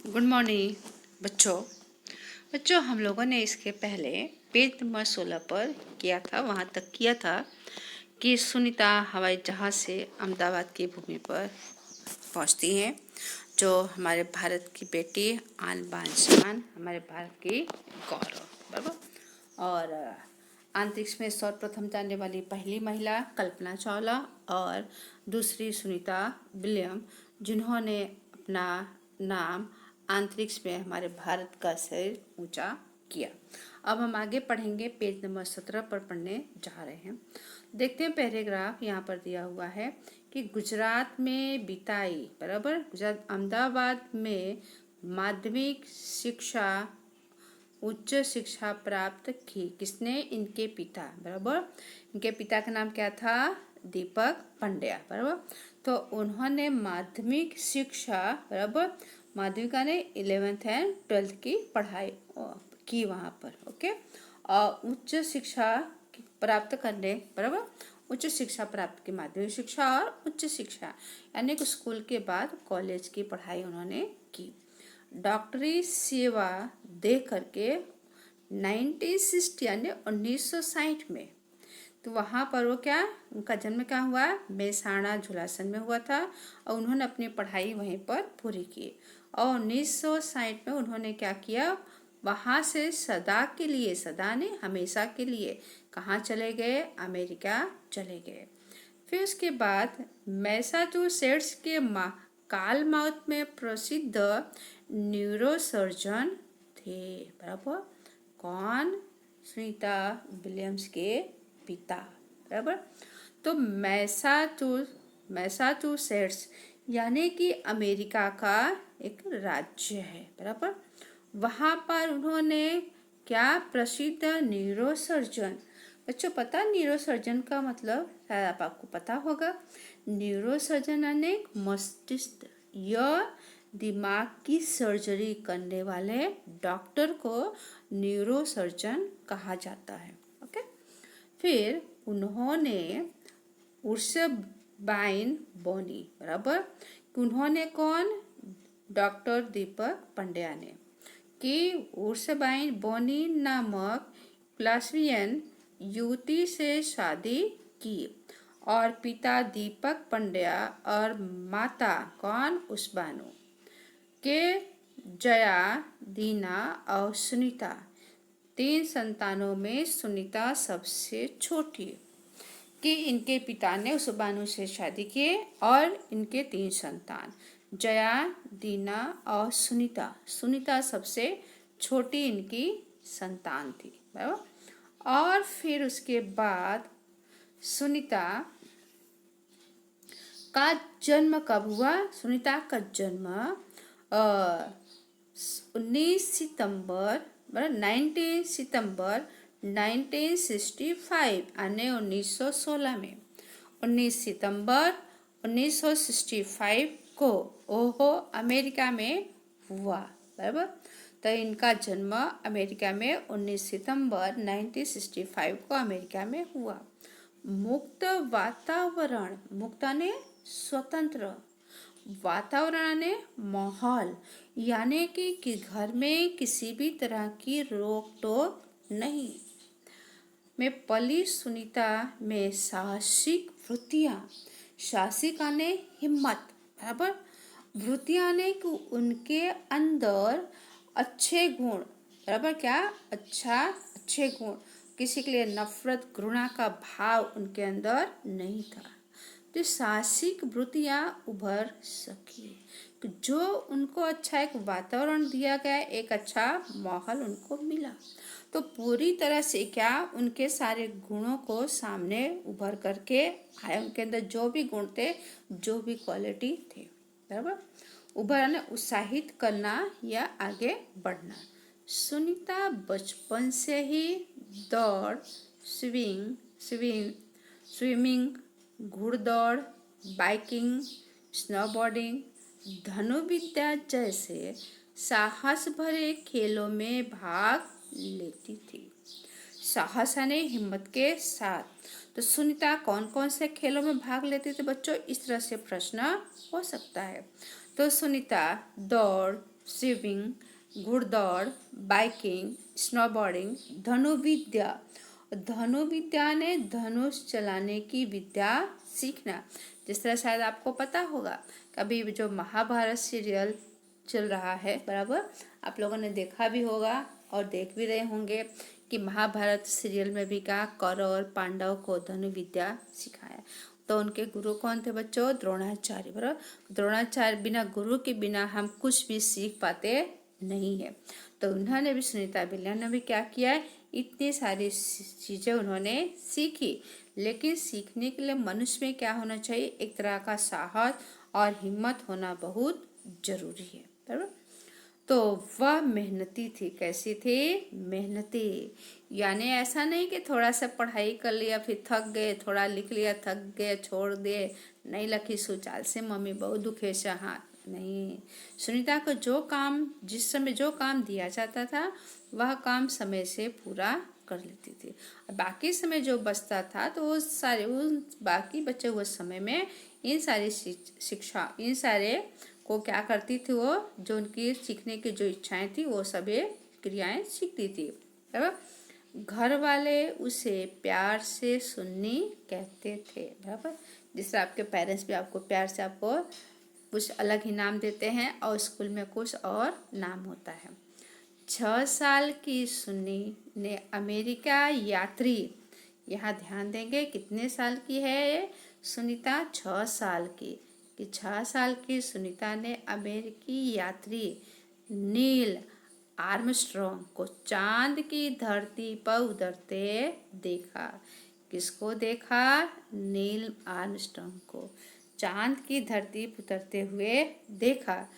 Good morning बच्चों। हम लोगों ने इसके पहले पेज नंबर 16 पर किया था, वहाँ तक किया था कि सुनीता हवाई जहाज़ से अहमदाबाद की भूमि पर पहुँचती हैं, जो हमारे भारत की बेटी आन बान शान, हमारे भारत की गौरव, बराबर। और अंतरिक्ष में सर्वप्रथम जाने वाली पहली महिला कल्पना चावला और दूसरी सुनीता विलियम, जिन्होंने अपना नाम अंतरिक्ष में हमारे भारत का सिर ऊंचा किया। अब हम आगे पढ़ेंगे, पेज नंबर 17 पर पढ़ने जा रहे हैं। देखते हैं पैराग्राफ यहाँ पर दिया हुआ है कि गुजरात में बिताई, बराबर, गुजरात अहमदाबाद में माध्यमिक शिक्षा, उच्च शिक्षा प्राप्त की। किसने? इनके पिता, बराबर। इनके पिता का नाम क्या था? दीपक पंड्या, बराबर। तो उन्होंने माध्यमिक शिक्षा, बराबर, माध्यमिक ने 11th एंड 12th की पढ़ाई की वहाँ पर, ओके। और उच्च शिक्षा प्राप्त करने, बराबर, उच्च शिक्षा प्राप्त की, माध्यमिक शिक्षा और उच्च शिक्षा यानी कि स्कूल के बाद कॉलेज की पढ़ाई उन्होंने की। डॉक्टरी सेवा दे करके 1960 यानी 1960 में, तो वहाँ पर वो क्या, उनका जन्म क्या हुआ? मेहसाणा झुलासन में हुआ था और उन्होंने अपनी पढ़ाई वहीं पर पूरी की। और 1960 में उन्होंने क्या किया? वहाँ से सदा के लिए, सदा ने हमेशा के लिए कहाँ चले गए? अमेरिका चले गए। फिर उसके बाद मैसाचुसेट्स के कालमाउथ में प्रसिद्ध न्यूरोसर्जन थे, बराबर। कौन? सुनीता विलियम्स के पिता, बराबर। तो मैसाचुसेट्स यानी कि अमेरिका का एक राज्य है, बराबर। वहाँ पर उन्होंने क्या? प्रसिद्ध न्यूरोसर्जन। बच्चों पता न्यूरोसर्जन का मतलब शायद आपको पता होगा। न्यूरोसर्जन यानी मस्तिष्क या दिमाग की सर्जरी करने वाले डॉक्टर को न्यूरोसर्जन कहा जाता है, ओके। फिर उन्होंने उर्सबाइन बोनी, बराबर। उन्होंने कौन? डॉक्टर दीपक पंड्या ने कि उर्सबाइन बोनी नामक प्लास्वियन युवती से शादी की और पिता दीपक पंड्या और माता कौन? उस्बानु के जया, दीना और सुनीता, 3 संतानों में सुनीता सबसे छोटी, कि इनके पिता ने उस्बानु से शादी की और इनके 3 संतान, जया, दीना और सुनीता। सुनीता सबसे छोटी इनकी संतान थी, बराबर। और फिर उसके बाद सुनीता का जन्म कब हुआ? सुनीता का जन्म 19 सितंबर 1965 यानी 1916 में, 19 सितंबर 1965 को ओहो अमेरिका में हुआ, बराबर। तो इनका जन्म अमेरिका में 19 सितंबर 1965 को अमेरिका में हुआ। मुक्त वातावरण, मुक्त ने स्वतंत्र, वातावरण ने माहौल, यानी कि घर में किसी भी तरह की रोक टोक नहीं में पली सुनीता में साहसिक वृत्तियाँ, साहसिक आने हिम्मत, बराबर, वृत्तियाँ ने कि उनके अंदर अच्छे गुण, बराबर, क्या? अच्छे गुण, किसी के लिए नफरत घृणा का भाव उनके अंदर नहीं था। तो साहसिक वृत्तियाँ उभर सकी, जो उनको अच्छा एक वातावरण दिया गया, एक अच्छा माहौल उनको मिला, तो पूरी तरह से क्या उनके सारे गुणों को सामने उभर करके आए। उनके अंदर जो भी गुण थे, जो भी क्वालिटी थे, बराबर, उभरना, उत्साहित करना या आगे बढ़ना। सुनीता बचपन से ही दौड़, स्विमिंग, घुड़दौड़, बाइकिंग, स्नोबोर्डिंग, धनुर्विद्या जैसे साहस भरे खेलों में भाग लेती थी। साहस यानी हिम्मत के साथ। तो सुनीता कौन कौन से खेलों में भाग लेती थी बच्चों? इस तरह से प्रश्न हो सकता है। तो सुनीता दौड़, स्विमिंग, घुड़दौड़, बाइकिंग, स्नोबोर्डिंग, धनुर्विद्या। धनुर्विद्या ने धनुष चलाने की विद्या सीखना। जिस तरह शायद आपको पता होगा, कभी जो महाभारत सीरियल चल रहा है, बराबर, आप लोगों ने देखा भी होगा और देख भी रहे होंगे कि महाभारत सीरियल में भी कहा कौरव और पांडव को धनुर्विद्या सिखाया। तो उनके गुरु कौन थे बच्चों? द्रोणाचार्य। बराबर, द्रोणाचार्य बिना गुरु के बिना हम कुछ भी सीख पाते नहीं है। तो उन्होंने भी, सुनीता विलियम ने भी क्या किया है, इतनी सारी चीज़ें उन्होंने सीखी। लेकिन सीखने के लिए मनुष्य में क्या होना चाहिए? एक तरह का साहस और हिम्मत होना बहुत जरूरी है। बराबर, तो वह मेहनती थी। कैसी थी? मेहनती। यानी ऐसा नहीं कि थोड़ा सा पढ़ाई कर लिया फिर थक गए, थोड़ा लिख लिया थक गए छोड़ दिए, नहीं लखी सुचाल से मम्मी बहुत दुखे से हाथ, नहीं। सुनीता को जो काम, जिस समय जो काम दिया जाता था वह काम समय से पूरा कर लेती थी। बाकी समय जो बचता था तो वो सारे उन बाकी बचे हुए समय में इन सारी शिक्षा, इन सारे को क्या करती थी, वो जो उनकी सीखने की जो इच्छाएं थी वो सभी क्रियाएं सीखती थी। बराबर, घर वाले उसे प्यार से सुन्नी कहते थे। बराबर, जिस तरह आपके पेरेंट्स भी आपको प्यार से आपको कुछ अलग ही नाम देते हैं और स्कूल में कुछ और नाम होता है। 6 साल की सुन्नी ने अमेरिका यात्री, यहाँ ध्यान देंगे कितने साल की है सुनीता? 6 साल की। कि 6 साल की सुनीता ने अमेरिकी यात्री नील आर्मस्ट्रॉन्ग को चांद की धरती पर उतरते देखा। किसको देखा? नील आर्मस्ट्रॉन्ग को चांद की धरती पर उतरते हुए देखा।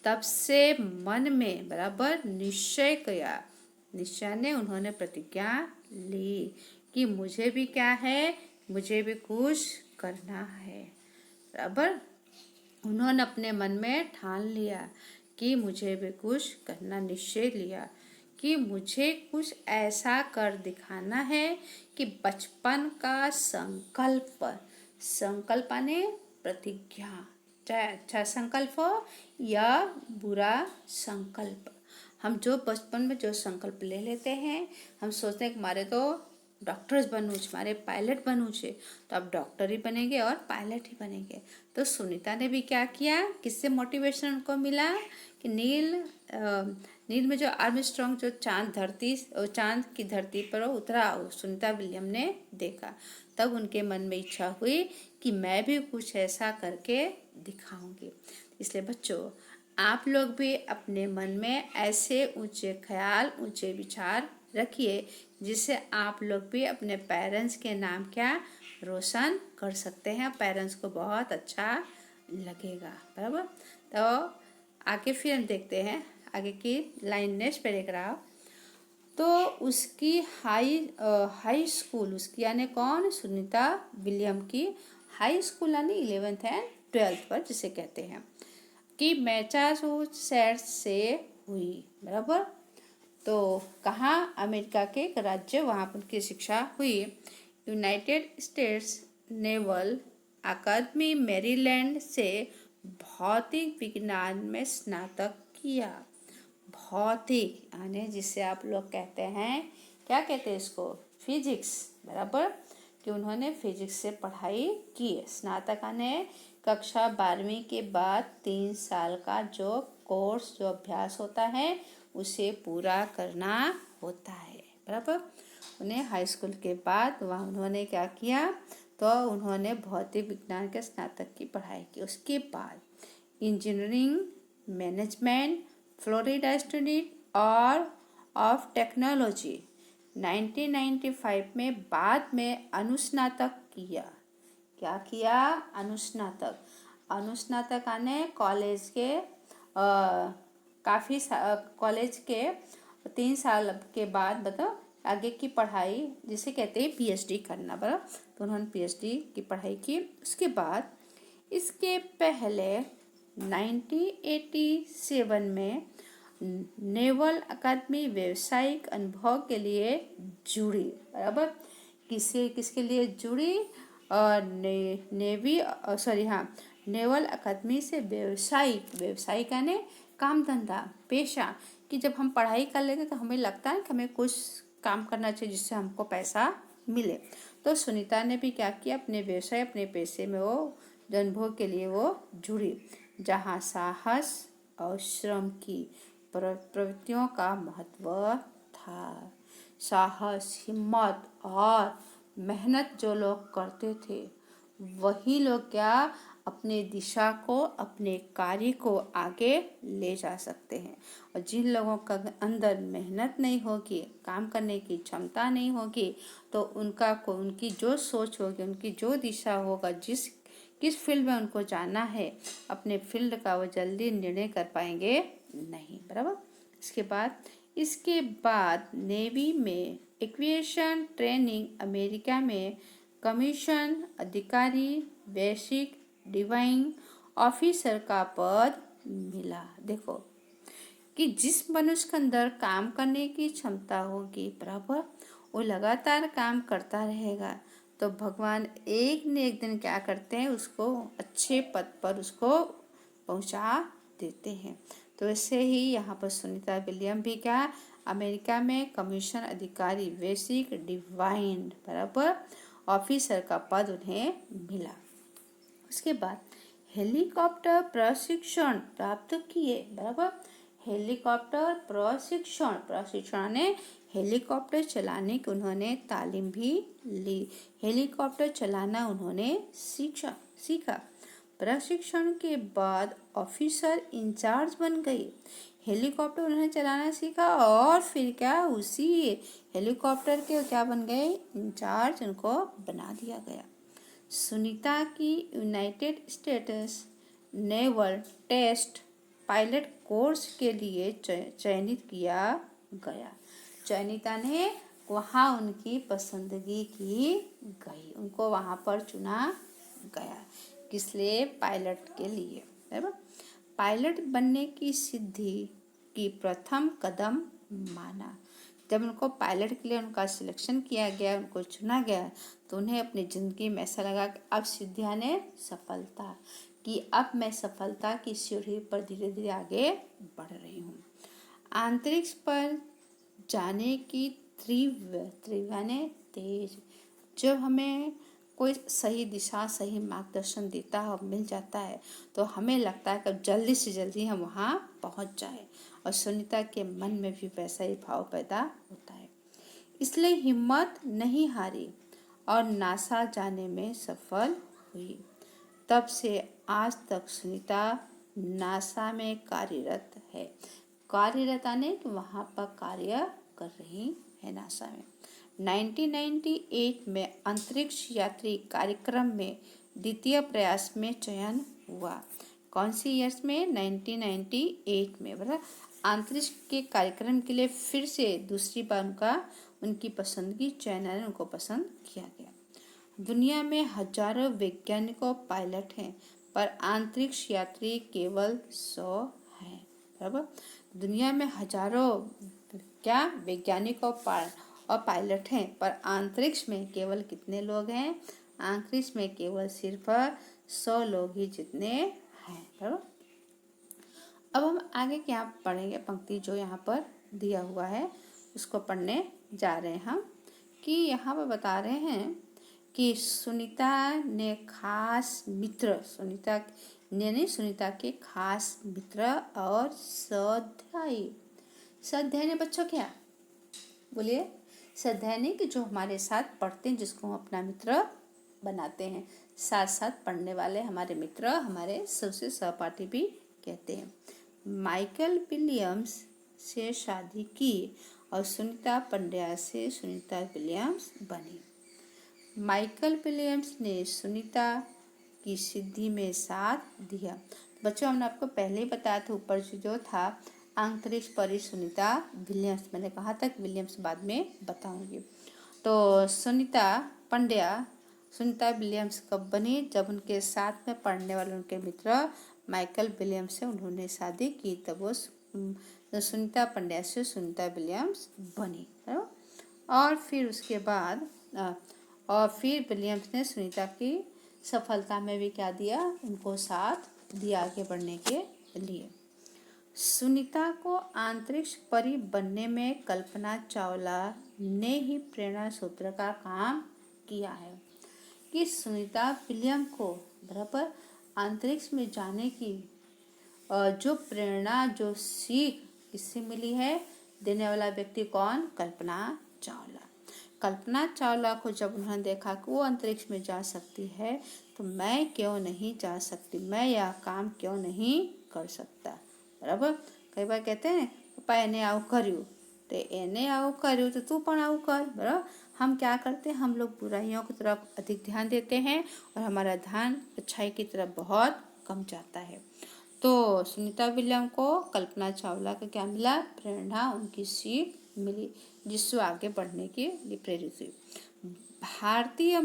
तब से मन में, बराबर, निश्चय किया, निश्चय ने उन्होंने प्रतिज्ञा ली कि मुझे भी क्या है, मुझे भी कुछ करना है। बराबर, उन्होंने अपने मन में ठान लिया कि मुझे भी कुछ करना, निश्चय लिया कि मुझे कुछ ऐसा कर दिखाना है कि बचपन का संकल्प, संकल्प ने प्रतिज्ञा, चाहे अच्छा संकल्प हो या बुरा संकल्प, हम जो बचपन में जो संकल्प ले लेते हैं, हम सोचते हैं कि हमारे तो डॉक्टर्स बनूँ, हमारे पायलट बनूँ छे, तो अब डॉक्टर ही बनेंगे और पायलट ही बनेंगे। तो सुनीता ने भी क्या किया, किससे मोटिवेशन उनको मिला कि नील में जो आर्मस्ट्रॉन्ग जो चांद की धरती पर उतरा, सुनीता विलियम ने देखा। तब उनके मन में इच्छा हुई कि मैं भी कुछ ऐसा करके दिखाऊंगी। इसलिए बच्चों, आप लोग भी अपने मन में ऐसे ऊंचे ख्याल, ऊंचे विचार रखिए जिससे आप लोग भी अपने पेरेंट्स के नाम क्या रोशन कर सकते हैं। पेरेंट्स को बहुत अच्छा लगेगा। बराबर, तो आगे फिर हम देखते हैं आगे की लाइन, नेक्स्ट पैराग्राफ। तो उसकी हाई स्कूल, उसकी यानी कौन? सुनीता विलियम की हाई स्कूल यानी 11th एंड 12th पर जिसे कहते हैं कि मैसाचुसेट्स से हुई। बराबर, तो कहाँ? अमेरिका के एक राज्य, वहाँ पर उनकी शिक्षा हुई। यूनाइटेड स्टेट्स नेवल अकादमी मैरीलैंड से भौतिक विज्ञान में स्नातक किया। भौतिक यानी जिसे आप लोग कहते हैं, क्या कहते हैं इसको? फिजिक्स। बराबर, कि उन्होंने फिजिक्स से पढ़ाई की। स्नातक यानी कक्षा 12वीं के बाद 3 साल का जो कोर्स, जो अभ्यास होता है उसे पूरा करना होता है। बराबर, उन्हें हाई स्कूल के बाद वहाँ उन्होंने क्या किया, तो उन्होंने भौतिक विज्ञान के स्नातक की पढ़ाई की। उसके बाद इंजीनियरिंग, मैनेजमेंट, फ्लोरिडा स्टूडेंट और ऑफ टेक्नोलॉजी 1995 में बाद में अनुस्नातक किया। क्या किया? अनुस्नातक। अनुस्नातक आने कॉलेज के कॉलेज के 3 साल के बाद मतलब आगे की पढ़ाई जिसे कहते हैं पीएचडी करना। बराबर, तो उन्होंने पीएचडी की पढ़ाई की। उसके बाद इसके पहले 1987 में नेवल अकादमी व्यावसायिक अनुभव के लिए जुड़ी। बराबर, किसके लिए जुड़ी? नेवल अकादमी से व्यावसायिक यानी काम धंधा, पेशा, कि जब हम पढ़ाई कर लेते तो हमें लगता है कि हमें कुछ काम करना चाहिए जिससे हमको पैसा मिले। तो सुनीता ने भी क्या किया, अपने व्यवसाय, अपने पेशे में वो अनुभव के लिए वो जुड़ी, जहाँ साहस और श्रम की प्रवृत्तियों का महत्व था। साहस, हिम्मत और मेहनत जो लोग करते थे वही लोग क्या अपने दिशा को, अपने कार्य को आगे ले जा सकते हैं। और जिन लोगों का अंदर मेहनत नहीं होगी, काम करने की क्षमता नहीं होगी, तो उनकी जो सोच होगी, उनकी जो दिशा होगा, किस फील्ड में उनको जाना है, अपने फील्ड का वो जल्दी निर्णय कर पाएंगे नहीं। बराबर। इसके बाद नेवी में एविएशन ट्रेनिंग, अमेरिका में कमीशन अधिकारी, बेसिक डिवाइंग ऑफिसर का पद मिला। देखो कि जिस मनुष्य के अंदर काम करने की क्षमता होगी, बराबर, वो लगातार काम करता रहेगा, तो भगवान एक न एक दिन क्या करते हैं, उसको अच्छे पद पर उसको पहुंचा देते हैं। तो ऐसे ही यहाँ पर सुनीता विलियम भी क्या, अमेरिका में कमीशन अधिकारी, बेसिक डिवाइन, बराबर, ऑफिसर का पद उन्हें मिला। उसके बाद हेलीकॉप्टर प्रशिक्षण प्राप्त किए। बराबर। हेलीकॉप्टर प्रशिक्षण ने हेलीकॉप्टर चलाने की उन्होंने तालीम भी ली। हेलीकॉप्टर चलाना उन्होंने सीखा। प्रशिक्षण के बाद ऑफिसर इंचार्ज बन गई। हेलीकॉप्टर उन्होंने चलाना सीखा और फिर क्या, उसी हेलीकॉप्टर के क्या बन गए, इंचार्ज उनको बना दिया गया। सुनीता की United States naval test pilot course के लिए चयनित किया गया। चयनिता ने वहाँ उनकी पसंदगी की गई, उनको वहाँ पर चुना गया। किस लिए, पायलट के लिए। बराबर। पायलट बनने की सिद्धि की प्रथम कदम माना। जब उनको पायलट के लिए उनका सिलेक्शन किया गया, उनको चुना गया, तो उन्हें अपनी ज़िंदगी में ऐसा लगा कि अब सिद्धि ने सफलता, कि अब मैं सफलता की सीढ़ी पर धीरे धीरे आगे बढ़ रही हूँ। अंतरिक्ष पर जाने की तीव्र ने तेज, जब हमें कोई सही दिशा, सही मार्गदर्शन देता है, मिल जाता है, तो हमें लगता है कि जल्दी से जल्दी हम वहाँ पहुँच जाए। और सुनीता के मन में भी वैसा ही भाव पैदा होता है, इसलिए हिम्मत नहीं हारी और नासा जाने में सफल हुई। तब से आज तक सुनीता नासा में कार्यरत है। कार्यरत आने कि वहाँ पर कार्य कर रही है नासा में। 1998 में अंतरिक्ष यात्री कार्यक्रम में द्वितीय प्रयास में चयन हुआ। कौन सी ईयर्स में, 1998 में। बराबर। अंतरिक्ष के कार्यक्रम के लिए फिर से दूसरी बार उनकी पसंदगी, चयन ने उनको पसंद किया गया। दुनिया में हजारों वैज्ञानिकों पायलट हैं, पर अंतरिक्ष यात्री केवल 100 हैं। बराबर। दुनिया में हजारों क्या वैज्ञानिक और पायलट हैं, पर अंतरिक्ष में केवल कितने लोग हैं, अंतरिक्ष में केवल सिर्फ 100 लोग ही जितने हैं। बराबर। अब हम आगे क्या पढ़ेंगे, पंक्ति जो यहाँ पर दिया हुआ है उसको पढ़ने जा रहे हैं हम, कि यहाँ पर बता रहे हैं कि सुनीता ने खास मित्र, सुनीता के खास मित्र और स्वाध्यायी ने बच्चों क्या बोलिए, स्वाध्यायी कि जो हमारे साथ पढ़ते हैं, जिसको हम अपना मित्र बनाते हैं, साथ साथ पढ़ने वाले हमारे मित्र, हमारे सबसे सहपाठी भी कहते हैं। माइकल विलियम्स से शादी की और सुनीता पंड्या से सुनीता विलियम्स बनी। माइकल विलियम्स ने सुनीता की सिद्धि में साथ दिया। बच्चों, हमने आपको पहले ही बताया था, ऊपर जो था अंतरिक्ष परी सुनीता विलियम्स, मैंने कहा था कि विलियम्स बाद में बताऊंगी। तो सुनीता विलियम्स कब बनी, जब उनके साथ में पढ़ने वाले उनके मित्र माइकल विलियम्स से उन्होंने शादी की, तब वो सुनीता पंड्या से सुनीता विलियम्स बनी। और फिर उसके बाद विलियम्स ने सुनीता की सफलता में भी क्या दिया, उनको साथ दिया आगे बढ़ने के लिए। सुनीता को अंतरिक्ष परी बनने में कल्पना चावला ने ही प्रेरणा सूत्र का काम किया है कि सुनीता विलियम को बराबर अंतरिक्ष में जाने की जो प्रेरणा, जो सीख किससे मिली है, देने वाला व्यक्ति कौन? कल्पना चावला। कल्पना चावला को जब उन्होंने देखा कि वो अंतरिक्ष में जा सकती है तो मैं क्यों नहीं जा सकती, मैं यह काम क्यों नहीं कर सकता, बराबर। कई बार कहते हैं पप्पा एने आવું કર્યું तो एने आવું કર્યું तो तू पण आવું कर, बराबर। हम क्या करते हैं, हम लोग बुराइयों की तरफ अधिक ध्यान देते हैं और हमारा ध्यान अच्छाई की तरफ बहुत कम जाता है। तो सुनीता विलियम को कल्पना चावला का क्या मिला? प्रेरणा, उनकी सीख मिली जिससे आगे बढ़ने के लिए प्रेरित हुई। भारतीय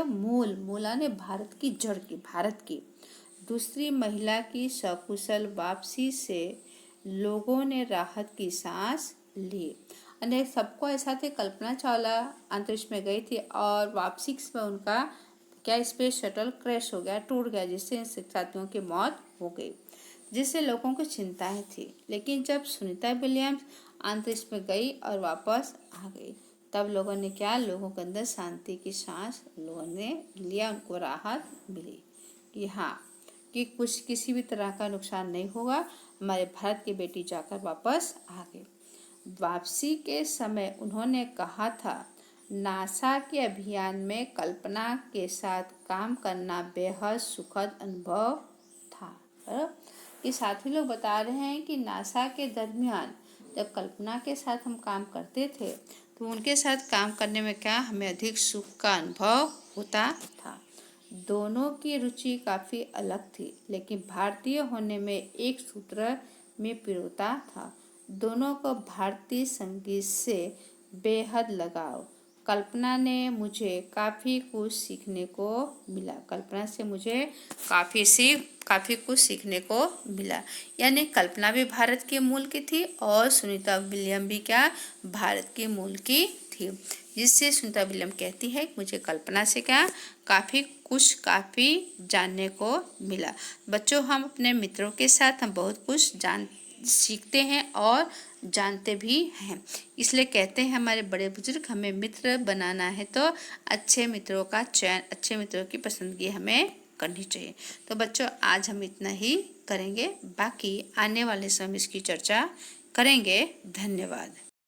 मूल मूला ने भारत की जड़ की, भारत की दूसरी महिला की सकुशल वापसी से लोगों ने राहत की सांस ली। अनेक सबको ऐसा थे, कल्पना चावला अंतरिक्ष में गई थी और वापसी में उनका क्या स्पेस शटल क्रैश हो गया, टूट गया, जिससे साथियों की मौत हो गई, जिससे लोगों को चिंताएं थी। लेकिन जब सुनीता विलियम्स अंतरिक्ष में गई और वापस आ गई तब लोगों ने क्या, लोगों के अंदर शांति की सांस लोगों ने लिया, उनको राहत मिली कि हाँ, कि कुछ किसी भी तरह का नुकसान नहीं होगा, हमारे भारत की बेटी जाकर वापस आ गई। वापसी के समय उन्होंने कहा था, नासा के अभियान में कल्पना के साथ काम करना बेहद सुखद अनुभव था। ये साथी लोग बता रहे हैं कि नासा के दरमियान जब कल्पना के साथ हम काम करते थे तो उनके साथ काम करने में क्या, हमें अधिक सुख का अनुभव होता था। दोनों की रुचि काफ़ी अलग थी, लेकिन भारतीय होने में एक सूत्र में पिरोता था। दोनों को भारतीय संगीत से बेहद लगाव। कल्पना ने मुझे काफ़ी कुछ सीखने को मिला, कल्पना से मुझे काफ़ी कुछ सीखने को मिला। यानी कल्पना भी भारत के मूल की थी और सुनीता विलियम भी क्या, भारत के मूल की थी, जिससे सुनीता विलियम कहती है मुझे कल्पना से क्या, काफ़ी जानने को मिला। बच्चों, हम अपने मित्रों के साथ हम बहुत कुछ सीखते हैं और जानते भी हैं। इसलिए कहते हैं हमारे बड़े बुजुर्ग, हमें मित्र बनाना है तो अच्छे मित्रों का चयन, अच्छे मित्रों की पसंदगी हमें करनी चाहिए। तो बच्चों, आज हम इतना ही करेंगे, बाकी आने वाले समय इसकी चर्चा करेंगे। धन्यवाद।